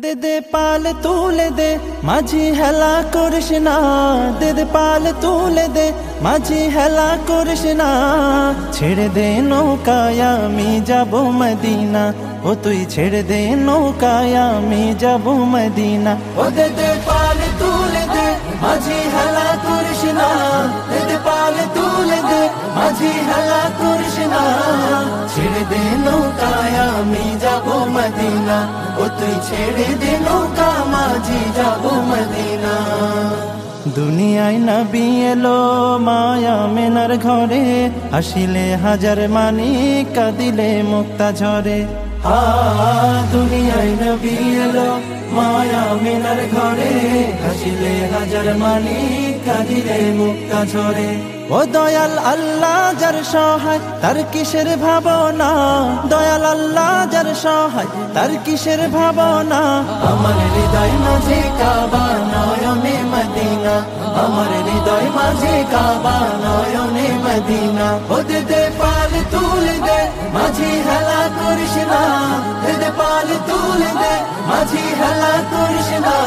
দে দে পাল তুলে দে মাঝি হেলা করিস না, দে দে পাল তুলে দে মাঝি হেলা করিস না। ছেড়ে দে নৌকায় আমি যাব মদিনা, ও তুই ছেড়ে দে নৌকায় আমি যাব মদিনা। ও দে দে পাল তুলে দে মাঝি হেলা করিস না, দে দে পাল তুলে দে মাঝি হেলা করিস না। ছেড়ে দে নৌকায় আমি যাব মদিনা, ও তুই ছেড়ে দে নৌকা মাঝি যাব মদিনা। দুনিয়ায় নবী এলো মায়া মেনার ঘরে, হাসিলে হাজার মানি কাঁদিলে মুক্তা ঝরে। দুনিয়ায় নবী এলো মায়া মেনার ঘরে, হাসিলে হাজার মানি কাঁদিলে মুক্তা ঝরে। ও দয়াল আল্লাহ যার সহায় তার কিসের ভাবনা, দয়াল আল্লাহ যার সহায় তার কিসের ভাবনা। আমার হৃদয় মাঝে কাবা নয়নে মদিনা, আমার হৃদয় মাঝে কাবা নয়নে মদিনা। ও দে দে পাল তুলে দে মাঝি হেলা করিস না, দে দে পাল তুলে দে মাঝি হেলা করিস না।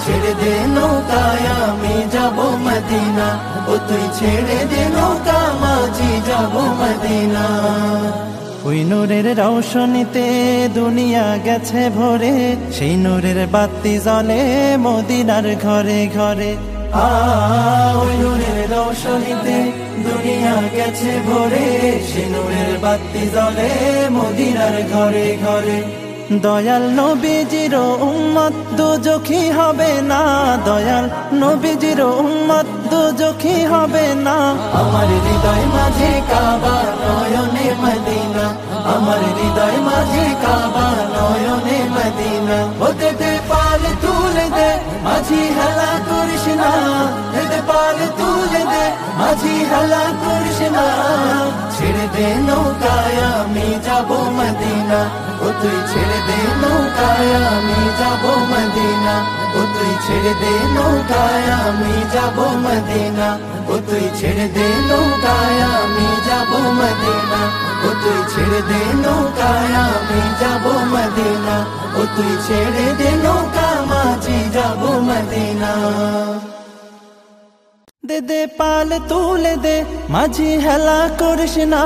ছেড়ে দে নৌকায় আমি যাব মদিনা, ও তুই ছেড়ে দে নৌকা মাঝি যাব মদিনা। ওই নূরের রৌশনীতে দুনিয়া গেছে ভরে, সেই নূরের বাতি জ্বলে মদিনার ঘরে ঘরে। ওই নূরের রৌশনীতে দুনিয়া গেছে ভরে, সেই নূরের বাতি জ্বলে মদিনার ঘরে ঘরে। দয়াল নবীজির উম্মত দুজখী হবে না, দয়াল নবীজির উম্মত দুজখী হবে না। আমার হৃদয় মাঝে কাবা নয়নে মদিনা, আমার হৃদয় মাঝে কাবা নয়নে মদিনা। ও দে দে পাল তুলে দে মাঝি হেলা করিস না, দে দে পাল তুলে দে মাঝি হেলা করিস না। ছেড়ে দে নৌকায় আমি যাব মদিনা, ও তুই ছেড়ে দে নৌকায় আমি যাব মদিনা, ও তুই ছেড়ে দে নৌকায় আমি যাব মদিনা, ও তুই ছেড়ে দে নৌকায় আমি যাব মদিনা, ও তুই ছেড়ে দে নৌকায় আমি যাব মদিনা, ও তুই ছেড়ে দে নৌকা মাঝি যাব মদিনা। দে দে পাল তুলে দে মাঝি হেলা করিস না,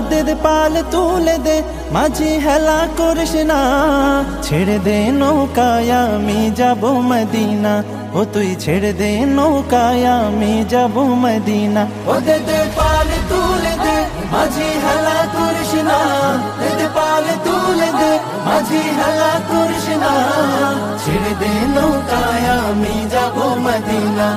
দে দে পাল তুলে দে মাঝি হেলা করিস না। ছেড়ে দে নৌকায় আমি যাব মদিনা, ও তুই ছেড়ে দে নৌকায় আমি যাব মদিনা। ও দে দে পাল তুলে দে মাঝি হেলা করিস না, দে দে পাল তুলে দে মাঝি হেলা করিস না। ছেড়ে দে নৌকায় আমি যাব মদিনা।